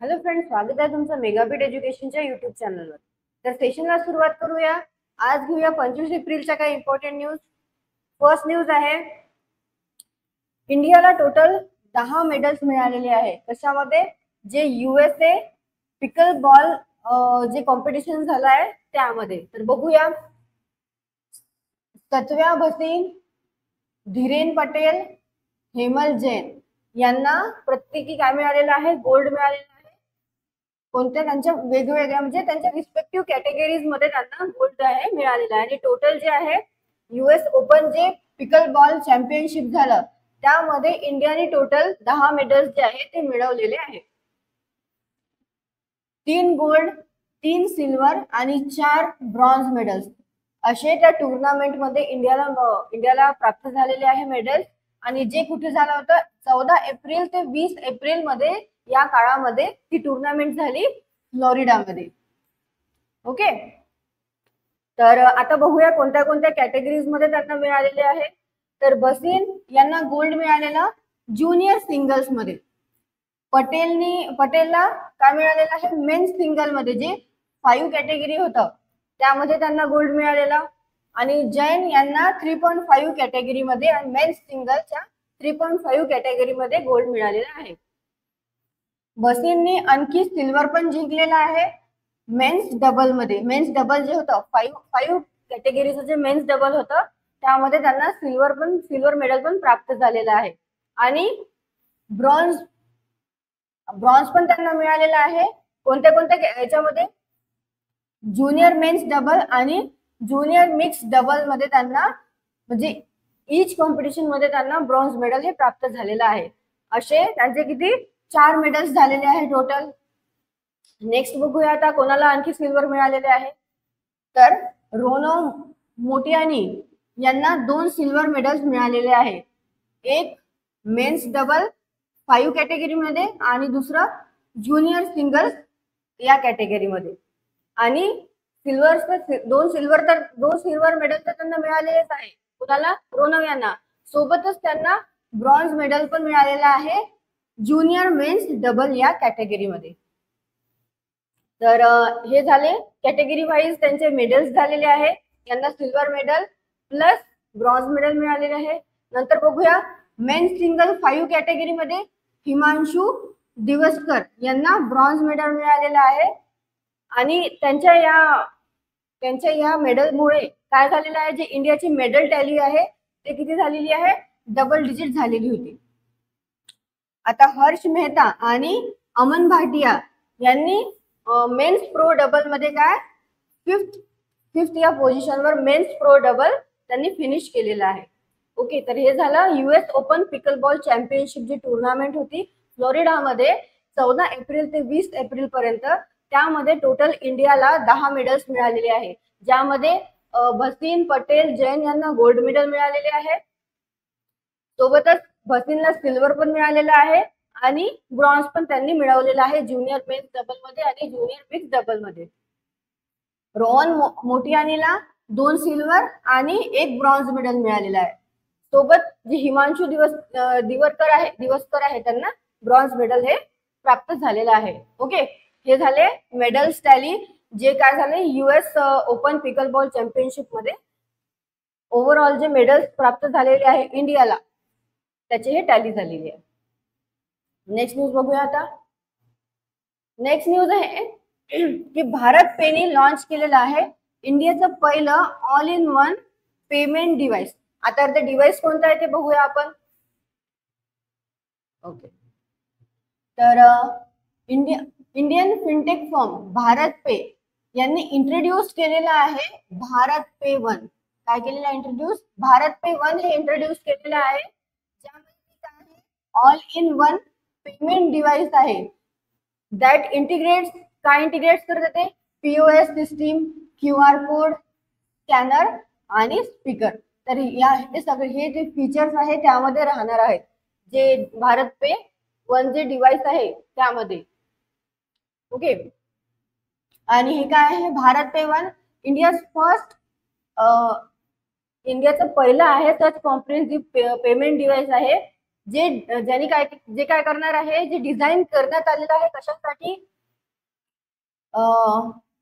Hello friends, स्वागत आहे तुमचं मेगाबिट एज्युकेशनच्या युट्यूब चॅनलवर. तर सेशनला सुरुवात करूया. आज घेऊया 25 एप्रिलच्या काही इम्पॉर्टंट न्यूज. फर्स्ट न्यूज आहे, इंडियाला टोटल 10 मेडल्स मिळालेले आहे. कशामध्ये? जे USA पिकल बॉल जे कॉम्पिटिशन झालं आहे त्यामध्ये. तर बघूया. सत्व्या भसीन, धीरेन पटेल, हेमल जैन यांना प्रत्येकी काय मिळालेलं आहे? गोल्ड मिळालेलं आहे. कोणत्या? त्यांच्या वेगवेगळ्या म्हणजे त्यांच्या रिस्पेक्टिव्ह कॅटेगरीज मध्ये त्यांना गोल्ड आहे मिळालेला आहे. आणि टोटल जे आहे US ओपन जे पिकल बॉल चॅम्पियनशिप झालं त्यामध्ये इंडियाने टोटल 10 मेडल्स जे आहे ते मिळवलेले आहे. 3 गोल्ड, 3 सिल्वर आणि 4 ब्रॉन्झ मेडल्स असे त्या टुर्नामेंटमध्ये इंडियाला प्राप्त झालेले आहे मेडल्स. आणि जे कुठे झालं होतं 14 एप्रिल ते 20 एप्रिल मध्ये या काळामध्ये ती टुर्नामेंट झाली फ्लोरिडामध्ये. ओके. तर आता बघूया कोणत्या कोणत्या कॅटेगरीज मध्ये त्यांना मिळालेले आहे. तर भसीन यांना गोल्ड मिळालेला ज्युनियर सिंगल्स मध्ये. पटेलला काय मिळालेलं आहे? मेन्स सिंगल मध्ये जे 5 कॅटेगरी होतं त्यामध्ये त्यांना गोल्ड मिळालेला. आणि जैन यांना 3.5 कॅटेगरी मध्ये आणि मेन्स सिंगलच्या 3.5 कॅटेगरी मध्ये गोल्ड मिळालेला आहे. भसीनने आणखी सिल्वर पण जिंकलेला आहे मेन्स डबल मध्ये. मेन्स डबल जे होतं 5 कॅटेगरीचं जे मेन्स डबल होतं त्यामध्ये त्यांना सिल्वर मेडल पण प्राप्त झालेलं आहे. आणि ब्रॉन्झ पण त्यांना मिळालेला आहे. कोणत्या कोणत्या याच्यामध्ये? ज्युनियर मेन्स डबल आणि ज्युनियर मिक्स डबल मध्ये त्यांना म्हणजे ईच कॉम्पिटिशन मध्ये त्यांना ब्रॉन्झ मेडल हे प्राप्त झालेलं आहे. असे त्यांचे किती? 4 मेडल्स झालेले आहे टोटल. नेक्स्ट बघूया आता कोणाला आणखी सिल्वर मिळालेले आहे. तर रोनो मोटियानी यांना 2 सिल्वर मेडल्स मिळालेले आहे. एक मेन्स डबल 5 कॅटेगरीमध्ये आणि दुसरं ज्युनियर सिंगल्स या कॅटेगरीमध्ये. आणि दोन सिल्वर मेडल तर त्यांना मिळालेलेच आहे. कुणाला? रोनव यांना. सोबतच त्यांना ब्रॉन्झ मेडल पण मिळालेला आहे ज्युनियर मेन्स डबल या कॅटेगरीमध्ये. तर हे झाले कॅटेगरी वाईज त्यांचे मेडल्स झालेले आहे. यांना silver medal plus bronze medal मिळालेले आहे. नंतर बघूया मेन्स सिंगल 5 कॅटेगरीमध्ये हिमांशु दिवसकर यांना ब्रॉन्झ मेडल मिळालेलं आहे. आणि त्यांच्या या मेडलमुळे काय झालेलं आहे? जे इंडियाची मेडल टॅली आहे ते किती झालेली आहे? डबल डिजिट झालेली होती. आता हर्ष मेहता आणि अमन भाटिया यांनी मेन्स प्रो डबल मध्ये काय फिफ्थ या पोझिशनवर मेन्स प्रो डबल त्यांनी फिनिश केलेला आहे. ओके. तर हे झालं US open pickleball championship जी टुर्नामेंट होती फ्लोरिडामध्ये 14 एप्रिल ते 20 एप्रिल पर्यंत. त्यामध्ये टोटल इंडियाला 10 मेडल्स मिळालेले आहे. ज्यामध्ये भसीन, पटेल, जैन यांना गोल्ड मेडल मिळालेले आहे. सोबतच भसीनला सिल्वर पण मिळालेला आहे आणि ब्रॉन्झ पण त्यांनी मिळवलेला आहे ज्युनियर मेन्स डबल मध्ये आणि ज्युनियर मिक्स डबल मध्ये. रोहन मोटियानीला 2 सिल्वर आणि 1 ब्रॉन्झ मेडल मिळालेला आहे. सोबत जे हिमांशु दिवसकर आहे त्यांना ब्रॉन्झ मेडल हे प्राप्त झालेलं आहे. ओके. हे झाले मेडल्स टॅली जे काय झाले US open pickleball championship मध्ये ओव्हरऑल जे मेडल्स प्राप्त झालेले आहे इंडियाला त्याची हे टॅली झालेली आहे. नेक्स्ट न्यूज बघूया आता. नेक्स्ट न्यूज आहे की भारत पेने लॉन्च केलेलं आहे इंडियाचं पहिलं all in one payment device. आता ते डिव्हाइस कोणतं आहे ते बघूया आपण. ओके. तर इंडियन फिनटेक फर्म भारत पे यांनी इंट्रोड्यूस केलेलं आहे भारत पे वन. काय केलेलं आहे? इंट्रोड्यूस भारत पे वन हे इंट्रोड्यूस केलेलं आहे. ज्यामध्ये काय आहे? All in one payment device आहे दॅट इंटिग्रेट्स. काय इंटिग्रेट्स करते ते? POS system, QR code, scanner आणि स्पीकर. तर हे सगळे हे जे फीचर्स आहे त्यामध्ये राहणार आहेत जे भारत पे वन जे डिव्हाइस आहे त्यामध्ये. ओके. आणि हे काय आहे? भारत पे वन इंडियाचं पहिलं आहे सच कॉम्प्रिहेन्सिव्ह पेमेंट डिव्हाइस आहे ज्यांनी काय करणार आहे, जे डिझाईन करण्यात आलेलं आहे कशासाठी,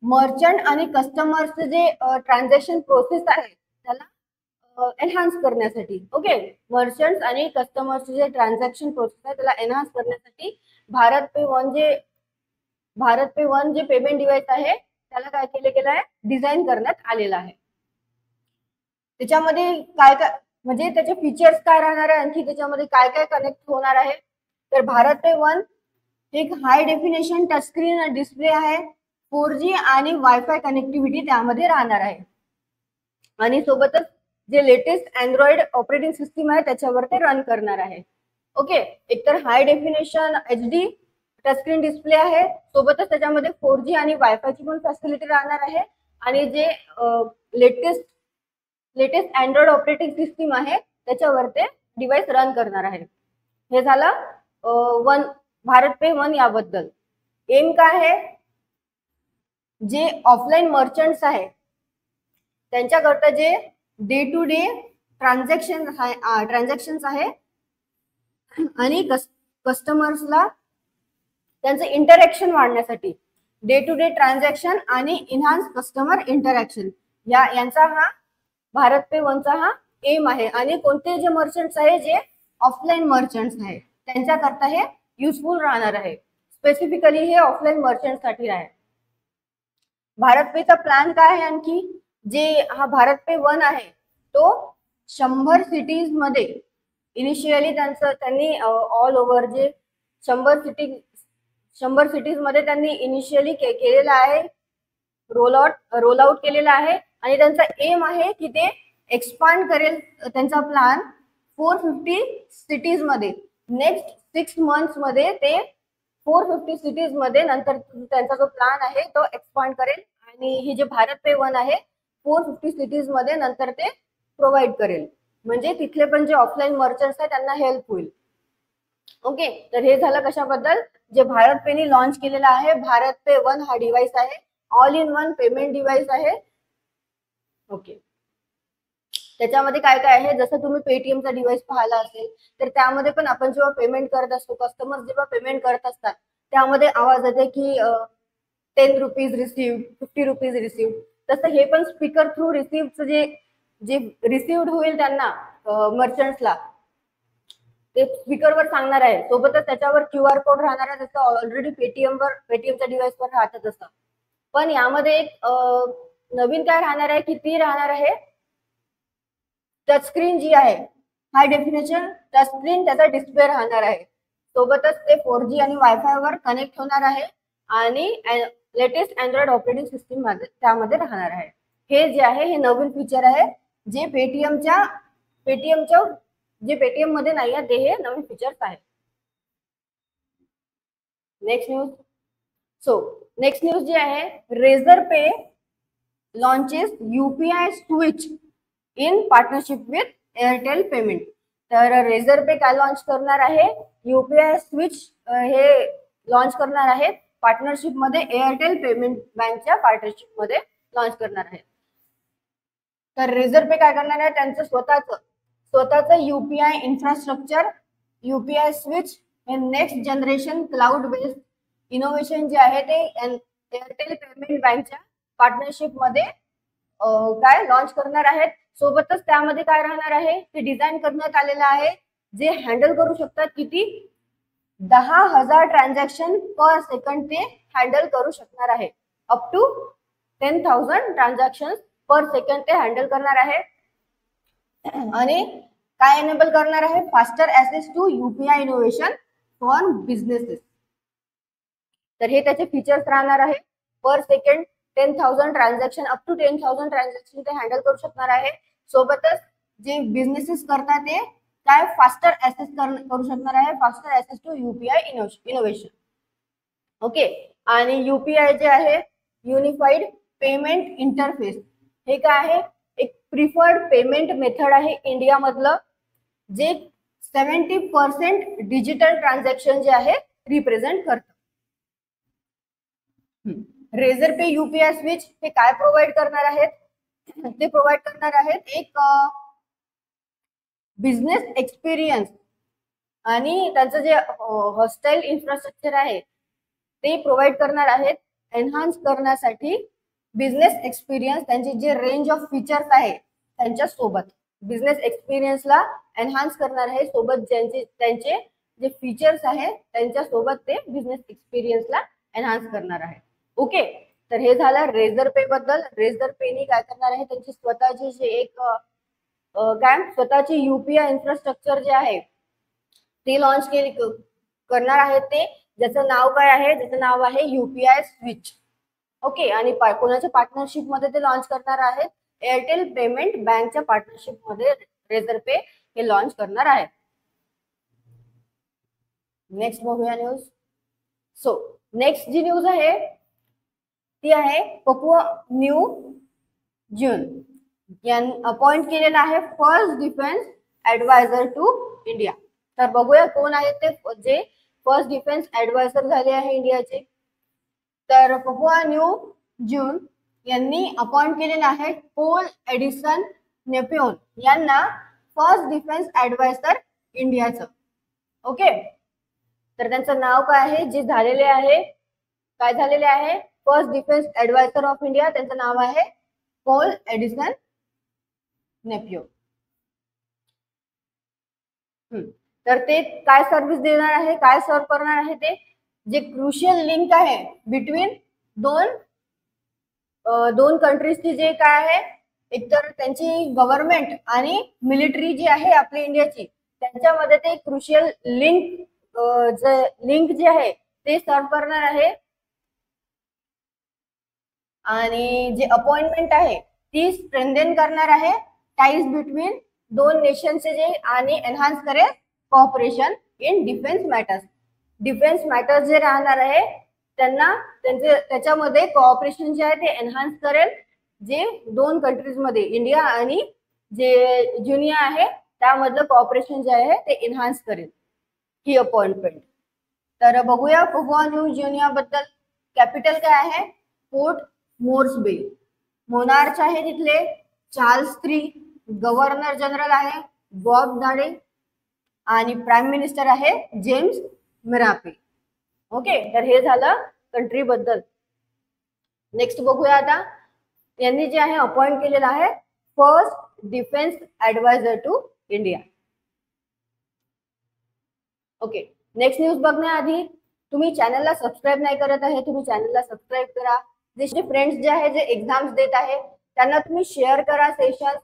मर्चंट आणि कस्टमरचं जे ट्रान्झॅक्शन प्रोसेस आहे त्याला एनहान्स करण्यासाठी. ओके, मर्चंट आणि कस्टमरचे जे ट्रान्झॅक्शन प्रोसेस आहे त्याला एनहान्स करण्यासाठी भारत पे वन जे पेमेंट डिव्हाइस आहे त्याला काय केलं आहे, डिझाईन करण्यात आलेलं आहे. त्याच्यामध्ये काय काय म्हणजे त्याचे फीचर्स काय राहणार आहे, आणखी त्याच्यामध्ये काय काय कनेक्ट होणार आहे. तर भारत पे वन एक हाय डेफिनेशन टचस्क्रीन डिस्प्ले आहे, 4G आणि वायफाय कनेक्टिव्हिटी त्यामध्ये राहणार आहे, आणि सोबतच जे लेटेस्ट अँड्रॉइड ऑपरेटिंग सिस्टीम आहे त्याच्यावर ते रन करणार आहे. ओके, एकतर हाय डेफिनेशन HD टचस्क्रीन डिस्प्ले आहे, सोबतच त्याच्यामध्ये 4G आणि वायफायची पण फॅसिलिटी राहणार आहे, आणि जे लेटेस्ट अँड्रॉइड ऑपरेटिंग सिस्टीम आहे त्याच्यावर ते डिव्हाइस रन करणार आहे. हे झालं भारत पे वन याबद्दल. एम काय आहे, जे ऑफलाईन मर्चंट्स आहे त्यांच्याकरता जे डे टू डे ट्रान्झॅक्शन आहे आणि कस्टमर्सला त्यांचं इंटरॅक्शन वाढण्यासाठी डे टू डे ट्रान्झॅक्शन आणि इन्हान्स कस्टमर इंटरॅक्शन यांचा हा भारत पे वनचा हा एम आहे. आणि कोणते जे मर्चंट्स आहे, जे ऑफलाईन मर्चंट्स आहे त्यांच्याकरता हे युजफुल राहणार आहे. स्पेसिफिकली हे ऑफलाईन मर्चंट साठी आहे. भारत पेचा प्लॅन काय आहे, आणखी जे हा भारत पे वन आहे तो 100 सिटीज मध्ये इनिशियली त्यांनी ऑल ओव्हर जे 100 सिटीज मध्ये त्यांनी इनिशियली केलेला आहे, रोल आउट केलेला आहे, आणि त्यांचा एम आहे की ते एक्सपांड करेल त्यांचा प्लॅन 450 सिटीज मध्ये. नेक्स्ट 6 मंथ्स मध्ये ते 450 सिटीज मध्ये नंतर त्यांचा जो प्लॅन आहे तो एक्सपांड करेल, आणि हे जे भारत पे वन आहे 450 सिटीज मध्ये नंतर ते प्रोव्हाइड करेल, म्हणजे तिथले पण जे ऑफलाईन मर्चंट्स आहेत त्यांना हेल्प होईल. ओके, तर हे झालं कशाबद्दल, जे भारत पेने लॉन्च केलेला आहे भारत पे वन हा डिव्हाइस आहे, all in one payment device आहे. ओके, त्याच्यामध्ये काय काय आहे, जसं तुम्ही पेटीएमचा डिव्हाइस पाहिला असेल तर त्यामध्ये पण आपण जेव्हा पेमेंट करत असतो, कस्टमर जेव्हा पेमेंट करत असतात त्यामध्ये आवाज येते की 10 रुपीज रिसिव्ड, 50 रुपीज रिसिव्ड. तसं हे पण स्पीकर थ्रू रिसिव्हचं जे रिसिव्ड होईल त्यांना मर्चंट्सला ते स्पीकरवर सांगणार आहे. सोबतच त्याच्यावर QR कोड राहणार आहे, जसं ऑलरेडी पेटीएमच्या डिव्हाइसवर राहतं तसं. पण यामध्ये एक नवीन काय राहणार आहे की ती राहणार आहे टचस्क्रीन जी आहे, हाय डेफिनेशन टचस्क्रीन त्याचा डिस्प्ले राहणार आहे. सोबतच ते 4G आणि वायफायवर कनेक्ट होणार आहे, आणि लेटेस्ट अँड्रॉइड ऑपरेटिंग सिस्टीम मध्ये त्यामध्ये राहणार आहे. हे जे आहे हे नवीन फीचर आहे, जे पेटीएमच्या जे पेटीएम मध्ये नाही आहे ते हे नवीन फीचर्स आहेत. नेक्स्ट न्यूज जी आहे, razor pay launches UPI switch in partnership with Airtel payment. तर रेझर पे काय लॉन्च करणार आहे, UPI स्विच हे लॉन्च करणार आहे पार्टनरशिप मध्ये, एअरटेल पेमेंट बँकच्या पार्टनरशिप मध्ये लॉन्च करणार आहे. तर रेझर पे काय करणार आहे, त्यांचं स्वतःच UPI इन्फ्रास्ट्रक्चर, UPI स्विच हे next generation cloud based innovation जे आहे ते एअरटेल पेमेंट बँकच्या पार्टनरशिप मध्ये काय लॉन्च करणार आहेत. सोबतच त्यामध्ये काय राहणार आहे, ते डिझाईन करण्यात आलेलं आहे जे हँडल करू शकतात किती 10,000 ट्रान्झॅक्शन पर सेकंड ते हँडल करू शकणार आहे. Up to 10,000 transaction per second ते हँडल करणार आहे, आणि काय एनेबल करणार आहे, faster access to UPI innovation for businesses. तर हे त्याचे फीचर्स राहणार आहे. Per second 10,000 transaction, up to 10,000 transaction ते हँडल करू शकणार आहे. सोबतच जे बिझनेसेस करतात ते काय फास्टर ऍक्सेस करू शकणार आहे, faster access to UPI innovation. Okay, आणि UPI जे आहे युनिफाईड पेमेंट इंटरफेस, हे काय आहे, एक प्रिफर्ड पेमेंट मेथड आहे इंडिया मधलं, जे 70% डिजिटल ट्रान्झॅक्शन जे आहे रिप्रेझेंट करतं. रेझर पे UPI स्विच हे काय प्रोव्हाइड करणार आहेत, ते प्रोव्हाइड करणार आहेत एक बिझनेस एक्सपिरियन्स आणि त्यांचं जे हॉस्टेल इन्फ्रास्ट्रक्चर आहे ते प्रोव्हाइड करणार आहेत एनहान्स करण्यासाठी बिझनेस एक्सपिरियन्स, त्यांचे जे रेंज ऑफ फीचर्स आहे त्यांच्या सोबत बिझनेस एक्सपिरियन्सला एनहान्स करणार आहे, सोबत त्यांचे जे फीचर्स आहे त्यांच्या सोबत ते बिझनेस एक्सपिरियन्सला एनहान्स करणार आहे. ओके, तर हे झालं रेझर पे बद्दल. रेझर पेनी काय करणार आहे, त्यांची स्वतःची जे एक स्वतःची युपीआय इन्फ्रास्ट्रक्चर जे आहे ते लॉन्च करणार आहेत ते, ज्याचं नाव काय आहे, ज्याचं नाव आहे युपीआय स्विच. ओके, आणि कोणाच्या पार्टनरशिप मध्ये ते लॉन्च करणार आहेत, एअरटेल पेमेंट बँकच्या पार्टनरशिप मध्ये रेझर पे हे लॉन्च करणार आहे. नेक्स्ट बघूया न्यूज. सो नेक्स्ट जी न्यूज आहे ती आहे पपुआ न्यू गिनी अपॉइंट केलेला आहे first defence adviser to India. तर बघूया कोण आहेत ते जे फर्स्ट डिफेन्स ऍडवायझर झाले आहे इंडियाचे. तर पपुआ न्यू गिनी यांनी अपॉइंट केलेला आहे पॉल एडिसन नेपिओन यांना फर्स्ट डिफेन्स ऍडवायझर इंडियाचं. ओके, तर त्यांचं नाव काय आहे, जे झालेले आहे काय झालेले आहे first defence adviser of India, त्यांचं नाव आहे पॉल एडिसन नेपिओन. तर ते काय सर्व्हिस देणार आहे, काय सर्व करणार आहे, ते जे क्रुशियल लिंक आहे बिटवीन दोन कंट्रीजची जे काय आहे, एकतर त्यांची गव्हर्नमेंट आणि मिलिटरी जी आहे आपली इंडियाची, त्यांच्यामध्ये ते क्रुशियल लिंक जे आहे ते सर्व करणार आहे. आणि जे अपॉइंटमेंट आहे ती स्ट्रेंथन करणार आहे टाईज बिटवीन दोन नेशनचे जे, आणि एनहान्स करेल cooperation in defence matters. Defence matters जे राहणार आहे त्यांना त्याच्यामध्ये कॉपरेशन जे आहे ते एनहान्स करेल, जे दोन कंट्रीज मध्ये इंडिया आणि जे जुनिया आहे त्यामधलं कॉपरेशन जे आहे ते एनहान्स करेल ही अपॉइंटमेंट. तर बघूया पपुआ न्यू गिनी बद्दल. कॅपिटल काय आहे, पोर्ट मोर्सबी. मोनार्च आहे तिथले चार्ल्स III. गव्हर्नर जनरल आहे बॉब दाडे आणि प्राईम मिनिस्टर आहे जेम्स मिरापे. ओके, तर हे झालं कंट्री बद्दल. नेक्स्ट बघूया आता, यांनी जे आहे अपॉइंट केलेलं आहे first defence adviser to India. Okay, next news बघण्याआधी तुम्ही चॅनलला सबस्क्राईब नाही करत आहे, तुम्ही चॅनलला सबस्क्राईब करा. जे फ्रेंड्स जे आहे जे एक्झाम्स देत आहे त्यांना तुम्ही शेअर करा सेशन.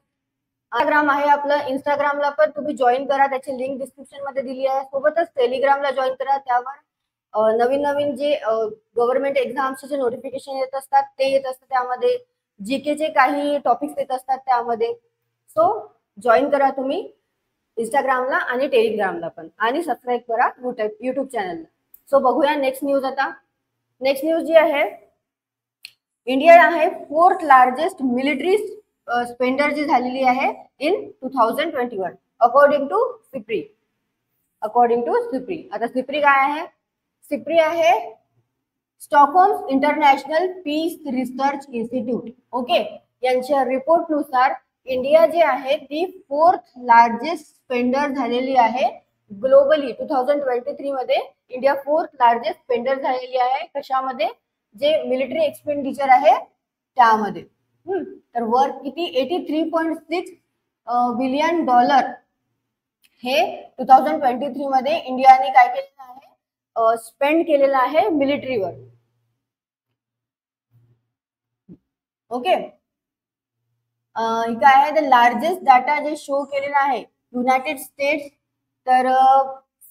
इंस्टाग्राम आहे आपलं, इंस्टाग्रामला पण तुम्ही जॉईन करा, त्याची लिंक डिस्क्रिप्शन मध्ये दिली आहे. सोबतच टेलिग्रामला जॉईन करा, त्यावर नवीन नवीन जे गव्हर्नमेंट एक्झाम्सचे नोटिफिकेशन येत असतात ते येत असतात, त्यामध्ये जीकेचे काही टॉपिक्स येत असतात त्यामध्ये. सो जॉईन करा तुम्ही इंस्टाग्रामला आणि टेलिग्रामला पण, आणि सबस्क्राईब करा युट्यूब चॅनलला. सो बघूया नेक्स्ट न्यूज आता. नेक्स्ट न्यूज जी आहे, इंडिया आहे फोर्थ लार्जेस्ट मिलिटरी स्पेंडर जी झालेली आहे इन 2021 अकॉर्डिंग टू सिप्री. आता सिप्री काय आहे, सिप्री आहे Stockholm International Peace Research Institute. Okay, यांच्या रिपोर्ट नुसार इंडिया जी आहे ती फोर्थ लार्जेस्ट स्पेंडर झालेली आहे ग्लोबली. 2023 मध्ये इंडिया फोर्थ लार्जेस्ट स्पेंडर झालेली आहे. कशामध्ये, जे मिलिटरी एक्सपेंडिचर आहे त्यामध्ये. तर वर किती, $83.6 बिलियन हे 2023 मध्ये इंडियाने काय केलेलं आहे, स्पेंड केलेलं आहे मिलिटरीवर. ओके, काय आहे द लार्जेस्ट डाटा जे शो केलेला आहे युनायटेड स्टेट्स. तर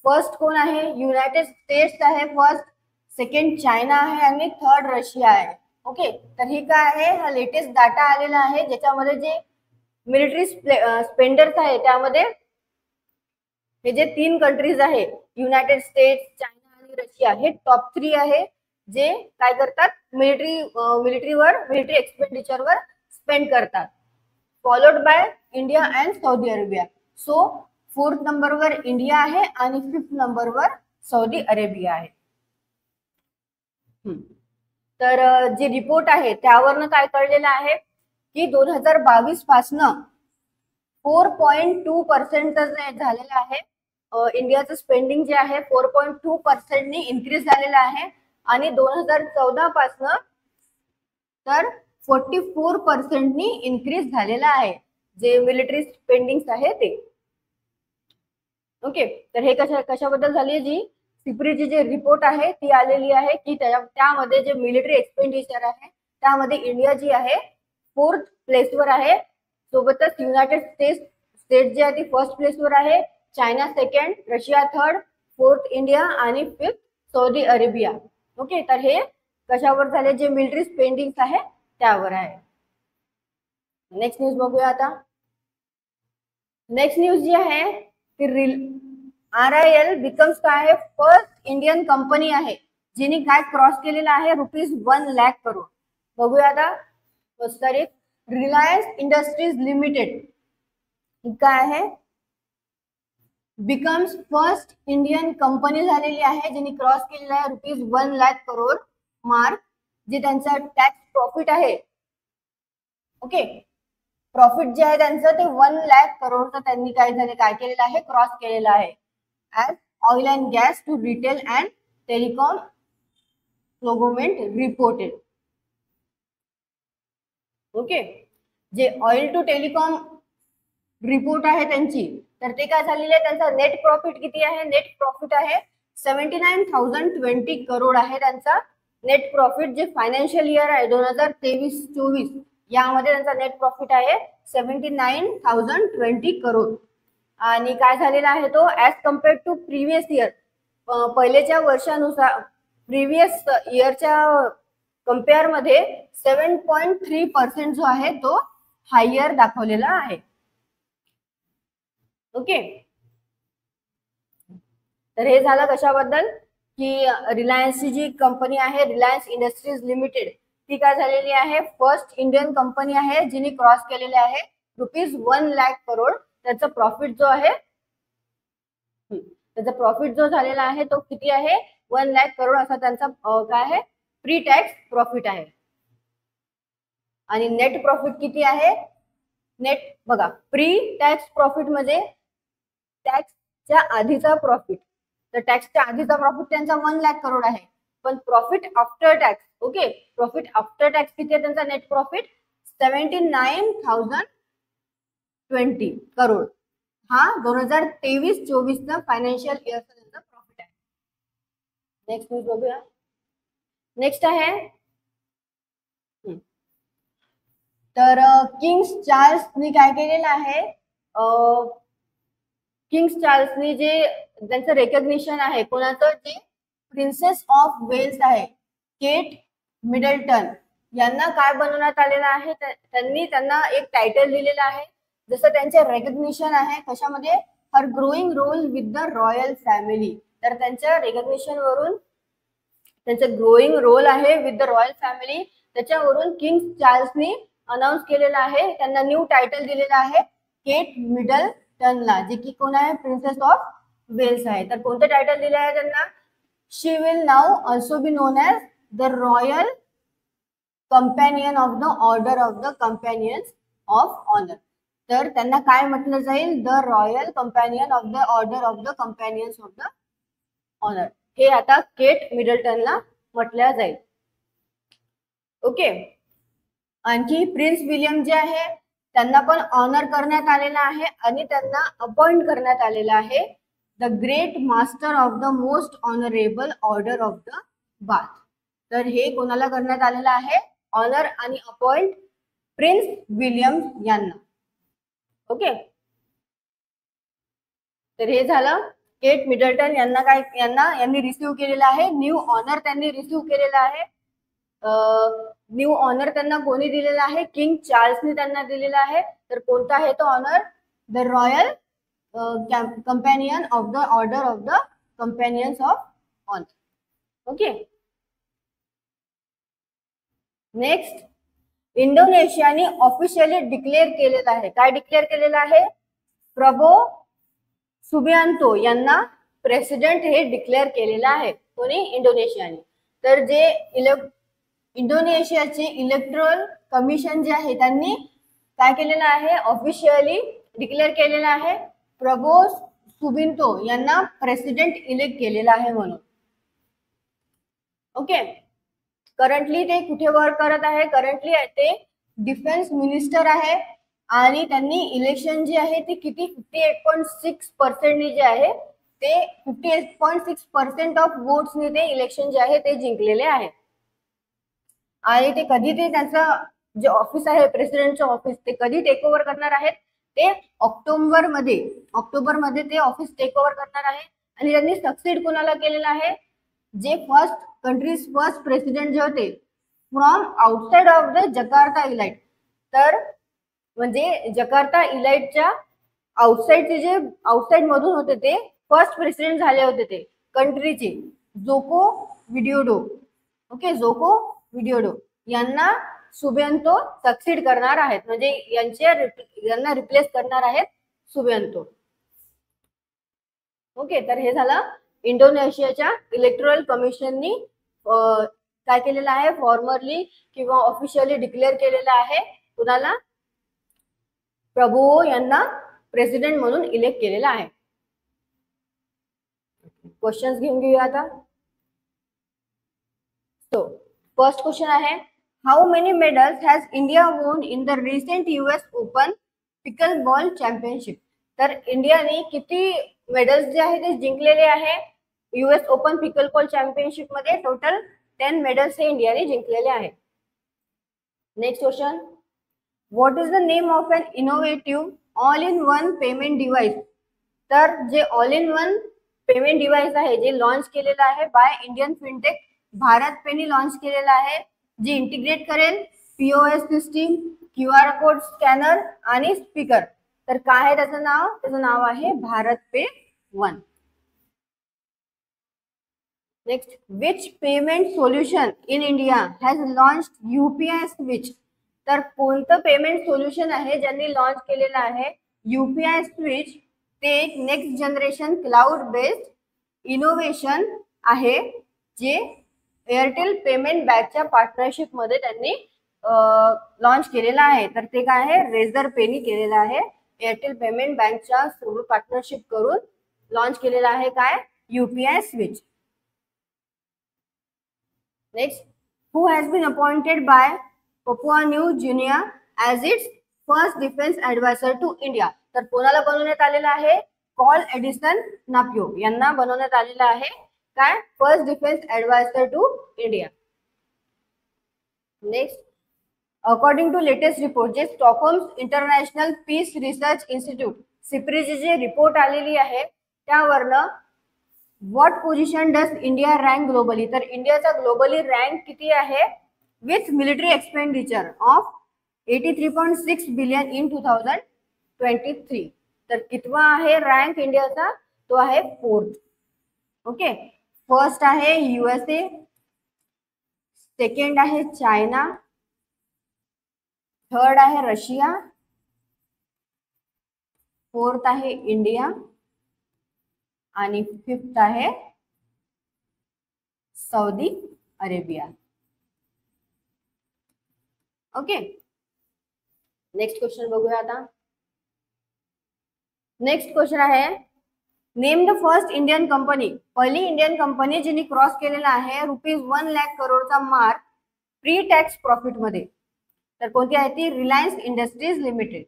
फर्स्ट कोण आहे, युनायटेड स्टेट्स आहे फर्स्ट, सेकंड चायना आहे आणि थर्ड रशिया आहे. ओके, तर ही काय आहे, हा लेटेस्ट डाटा आलेला आहे ज्याच्यामध्ये जे मिलिटरी स्पेंडर्स आहे त्यामध्ये हे जे 3 कंट्रीज आहे युनायटेड स्टेट्स, चायना आणि रशिया, हे टॉप 3 आहे जे काय करतात, मिलिटरी एक्सपेंडिचरवर स्पेंड करतात. Followed by India and Saudi Arabia. So 4th नंबरवर इंडिया आहे आणि 5th नंबरवर सौदी अरेबिया आहे. तर जे रिपोर्ट आहे त्यावरनं काय कळलेलं आहे की 2022 पासनं 4.2% झालेलं आहे इंडियाचं स्पेंडिंग जे आहे 4.2% इन्क्रीज झालेलं आहे आणि 2014 पासनं तर 44% इन्क्रीज झालेला आहे जे मिलिटरी स्पेंडिंग आहे ते. ओके, तर हे कशाबद्दल झाली जी सिप्रीची जे रिपोर्ट आहे ती आलेली आहे की त्यामध्ये जे मिलिटरी एक्सपेंडिचर आहे त्यामध्ये इंडिया जी आहे 4th प्लेसवर आहे. सोबतच युनायटेड स्टेट जे आहे ती 1st प्लेसवर आहे, China 2nd, Russia 3rd, 4th India आणि 5th सौदी अरेबिया. ओके, तर हे कशावर झाले जे मिलिटरी स्पेंडिंग आहे त्यावर आहे. नेक्स्ट न्यूज बघूया आता. नेक्स्ट न्यूज जी आहे RIL बिकम्स काय आहे फर्स्ट इंडियन कंपनी आहे जिने काय क्रॉस केलेला आहे ₹1 लाख करोड. बघूया आता. फर्स्ट तारीख रिलायन्स इंडस्ट्रीज लिमिटेड काय आहे बिकम्स फर्स्ट इंडियन कंपनी झालेली आहे जिने क्रॉस केलेला आहे ₹1 लाख करोड मार्क, जे त्यांचा टॅक्स प्रॉफिट आहे. ओके, प्रॉफिट जे आहे त्यांचं ते 1 लाख करोडचं त्यांनी काय केलेलं आहे क्रॉस केलेलं आहे as oil and gas to retail and telecom government reported. Okay, जे ऑइल टू टेलिकॉम रिपोर्ट आहे त्यांची तर ते काय झालेले आहे त्यांचा नेट प्रॉफिट किती आहे, नेट प्रॉफिट आहे 79,020 करोड आहे त्यांचा नेट प्रॉफिट, जे फायनान्शियल इयर आहे 2023-24 यामध्ये त्यांचा नेट प्रॉफिट आहे 79,020 करोड. आणि काय झालेला आहे तो as compared to previous year, पहिलेच्या वर्षानुसार प्रिव्हियस इयरच्या कम्पेअर मध्ये 7.3% जो आहे तो हायर दाखवलेला आहे. ओके, तर हे झालं कशाबद्दल की रिलायन्सची जी कंपनी आहे रिलायन्स इंडस्ट्रीज लिमिटेड ती काय झालेली आहे फर्स्ट इंडियन कंपनी आहे जिने क्रॉस केलेले आहे ₹1 लाख करोड. त्याचा प्रॉफिट जो आहे त्याचा प्रॉफिट जो झालेला आहे तो किती आहे 1 लाख करोड असा त्यांचा काय आहे प्री टॅक्स प्रॉफिट आहे. आणि नेट प्रॉफिट किती आहे, नेट बघा प्री टॅक्स प्रॉफिट मध्ये टॅक्सच्या आधीचा प्रॉफिट, तर टॅक्सच्या आधीचा प्रॉफिट त्यांचा 1 लाख करोड आहे, पण profit after tax okay profit after tax किती आहे त्यांचा नेट प्रॉफिट 79,020 करोड. हा 2023-24 फायनान्शियल इयरचा त्यांचा प्रॉफिट आहे. नेक्स्ट न्यूज बघूया. नेक्स्ट आहे तर किंग्स चार्ल्सनी काय केलेलं आहे, किंग्स चार्ल्सनी जे त्यांचं रेकग्निशन आहे कोणाचं जे प्रिन्सेस ऑफ वेल्स आहे केट मिडल्टन यांना काय बनवण्यात आलेलं आहे, त्यांनी त्यांना एक टायटल दिलेलं आहे जसं त्यांचे रेकग्निशन आहे कशामध्ये her growing role with the royal family. तर त्यांच्या रेकग्निशन वरून त्यांचं ग्रोईंग रोल आहे विथ द रॉयल फॅमिली त्याच्यावरून किंग्स चार्ल्सनी अनाउन्स केलेलं आहे, त्यांना न्यू टायटल दिलेलं आहे केट मिडल्टनला, जे की कोण आहे प्रिन्सेस ऑफ वेल्स आहे. तर कोणतं टायटल दिलं आहे त्यांना, she will now also be known as the Royal Companion of the Order of the Companions of Honour. तर त्यांना काय म्हटलं जाईल the Royal Companion of the Order of the Companions of the Honour. हे आता केट मिडल्टनला म्हटलं जाईल. ओके, आणखी प्रिन्स विलियम जे आहे त्यांना पण ऑनर करण्यात आलेला आहे आणि त्यांना अपॉइंट करण्यात आलेला आहे the great master of the most honourable order of the bath. तर हे कोणाला करण्यात आलेलं आहे ऑनर आणि अपॉइंट प्रिन्स विलियम यांना. ओके, तर हे झालं केट मिडल्टन यांनी रिसीव्ह केलेलं आहे न्यू ऑनर, त्यांनी रिसीव्ह केलेला आहे. न्यू ऑनर त्यांना कोणी दिलेला आहे किंग चार्ल्सने त्यांना दिलेला आहे. तर कोणता आहे तो honour the Royal Companion of the Order of the Companions of Honour. Okay, next इंडोनेशियाने ऑफिशियली डिक्लेअर केलेलं आहे, काय डिक्लेअर केलेलं आहे प्रबो सुबियांतो यांना प्रेसिडेंट हे डिक्लेअर केलेलं आहे कोणी इंडोनेशियाने. तर जे इंडोनेशियाचे इलेक्ट्रल कमिशन जे आहे त्यांनी काय केलेलं आहे ऑफिशियली डिक्लेअर केलेलं आहे प्रबो सुबिंतो यांना प्रेसिडेंट इलेक्ट केलेला आहे म्हणून. ओके, करंटली ते कुठे वर्क करत आहे? करंटली ते डिफेन्स मिनिस्टर आहे आणि त्यांनी इलेक्शन जे आहे ते किती 58.6% जे आहे ते 58.6% ऑफ वोट्सने ते इलेक्शन जे आहे ते जिंकलेले आहे. आणि ते कधी ते त्यांचं जे ऑफिस आहे प्रेसिडेंटचं ऑफिस ते कधी टेक ओव्हर करणार आहेत? ते ऑक्टोबर मध्ये ते ऑफिस टेक ओव्हर करणार आहे. आणि त्यांनी सक्सीड कोणाला केलेलं आहे? जे कंट्रीज फर्स्ट प्रेसिडेंट जे होते from outside of the Jakarta elite, तर म्हणजे जकार्ता इलाइटच्या आउटसाइड मधून होते ते फर्स्ट प्रेसिडेंट झाले होते ते कंट्रीचे, Joko Widodo. Okay, Joko Widodo यांना सुबिंतो सक्सीड करणार आहेत, म्हणजे यांना रिप्लेस करणार आहेत सुबिंतो. ओके, तर हे झालं इंडोनेशियाच्या इलेक्टोरल कमिशननी काय केलेलं आहे? फॉर्मरली किंवा ऑफिशियली डिक्लेअर केलेलं आहे कुणाला? प्रभुओ यांना प्रेसिडेंट म्हणून इलेक्ट केलेला आहे. क्वेश्चन्स घेऊन घेऊया आता. सो फर्स्ट क्वेश्चन आहे, how many medals has India वोन in the recent US open pickleball championship? तर इंडियाने किती मेडल्स जे आहे ते जिंकलेले आहे US open pickleball championship मध्ये? टोटल 10 मेडल्स हे इंडियाने जिंकलेले आहेत. Next question, what is the name of an innovative all in one payment device? तर जे all in one payment device आहे जे लॉन्च केलेलं आहे बाय इंडियन फिनटेक भारत पेनी लॉन्च केलेलं आहे, जे इंटिग्रेट करेल POS system, QR code scanner आणि स्पीकर. तर काय आहे त्याचं नाव? त्याचं नाव आहे भारत पे 1. Next, which payment solution in India has launched UPI switch? तर कोणतं पेमेंट सोल्युशन आहे ज्यांनी लॉन्च केलेलं आहे UPI स्विच? ते एक next generation cloud based innovation आहे जे एअरटेल पेमेंट बँकच्या पार्टनरशिप मध्ये त्यांनी लॉन्च केलेलं आहे. तर ते काय आहे? रेझर पेनी केलेलं आहे, एअरटेल पेमेंट बँकच्या सोबत पार्टनरशिप करून लॉन्च केलेलं आहे काय? UPI switch. Next, who has been appointed by Papua New Guinea as its first defense advisor to India? तर कोणाला बनवण्यात आलेलं आहे? कॉल एडिसन नापियो यांना बनवण्यात आलेलं आहे काय? First defence adviser to India. Next, according to latest report जे Stockholm International Peace Research Institute सिप्रीची जे रिपोर्ट आलेली आहे त्यावरनं what position does India rank globally? तर इंडियाचा ग्लोबली रँक किती आहे with military expenditure of 83.6 billion in 2023? तर कितवा आहे रँक इंडियाचा? तो आहे 4th. ओके, फर्स्ट आहे USA, सेकंड आहे चायना, थर्ड आहे रशिया, फोर्थ आहे इंडिया आणि फिफ्थ आहे Saudi Arabia. Okay, next question बघूया आता. नेक्स्ट क्वेश्चन आहे, name the first Indian company. पहिली इंडियन कंपनी जिने क्रॉस केलेला आहे ₹1 लाख करोडचा मार्क प्री टॅक्स प्रॉफिट मध्ये. तर कोणती आहे ती? Reliance Industries Limited.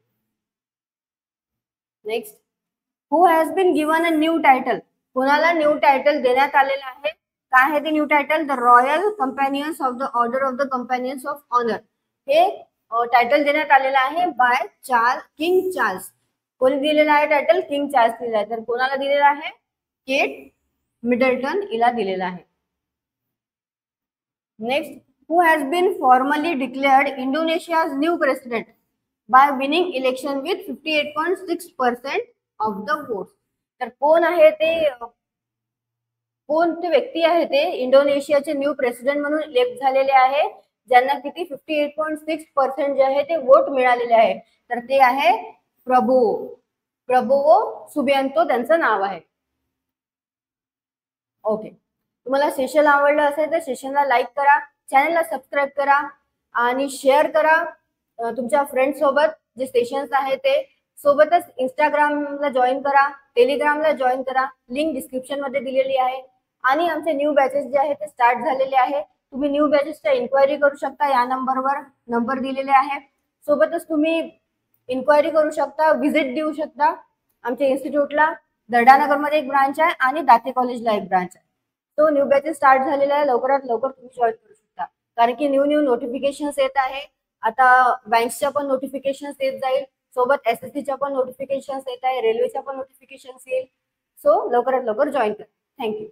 Next, who has been given a new title? कोणाला न्यू टायटल देण्यात आलेलं आहे? काय आहे ते new title? The Royal Companions of the Order of the Companions of Honour. हे टायटल देण्यात आलेलं आहे बाय किंग चार्ल्स. कोणी दिलेलं आहे टायटल? किंग चार्ल्स दिलेला आहे. तर कोणाला दिलेला आहे? केट मिडल्टन हिला दिलेला आहे. Next, who has been formally declared Indonesia's new president by winning election with 58.6% of the vote. तर कोण आहे ते? कोणते व्यक्ती आहे ते इंडोनेशियाचे न्यू प्रेसिडेंट म्हणून इलेक्ट झालेले आहे ज्यांना किती 58.6% जे आहे ते वोट मिळालेले आहे? तर ते आहे प्रबोवो सुबियांतो त्यांचं नाव आहे. ओके, तुम्हाला सेशन आवडलं असेल तर सेशनला लाईक करा, चॅनलला सबस्क्राईब करा आणि शेअर करा तुमच्या फ्रेंड सोबत जे सेशन्स आहे ते. सोबतच इंस्टाग्रामला जॉईन करा, टेलिग्रामला जॉईन करा, लिंक डिस्क्रिप्शन मध्ये दिलेली आहे. आणि आमचे न्यू बॅचेस जे आहे ते स्टार्ट झालेले आहे. तुम्ही न्यू बॅचेसच्या इन्क्वायरी करू शकता, या नंबरवर नंबर दिलेले आहे. सोबतच तुम्ही इन्क्वायरी करू शकता, व्हिजिट देऊ शकता. आमच्या इन्स्टिट्यूटला दर्डानगरमध्ये एक ब्रांच आहे आणि दाते कॉलेजला एक ब्रांच आहे. तो न्यू बॅचेस स्टार्ट झालेला आहे, लवकरात लवकर तुम्ही जॉईन करू शकता. कारण की न्यू नोटिफिकेशन्स येत आहे. आता बँक्सच्या पण नोटिफिकेशन्स येत जाईल, सोबत SSCच्या पण नोटिफिकेशन्स येत आहे, रेल्वेच्या पण नोटिफिकेशन्स येईल. सो लवकरात लवकर जॉईन करा. थँक्यू.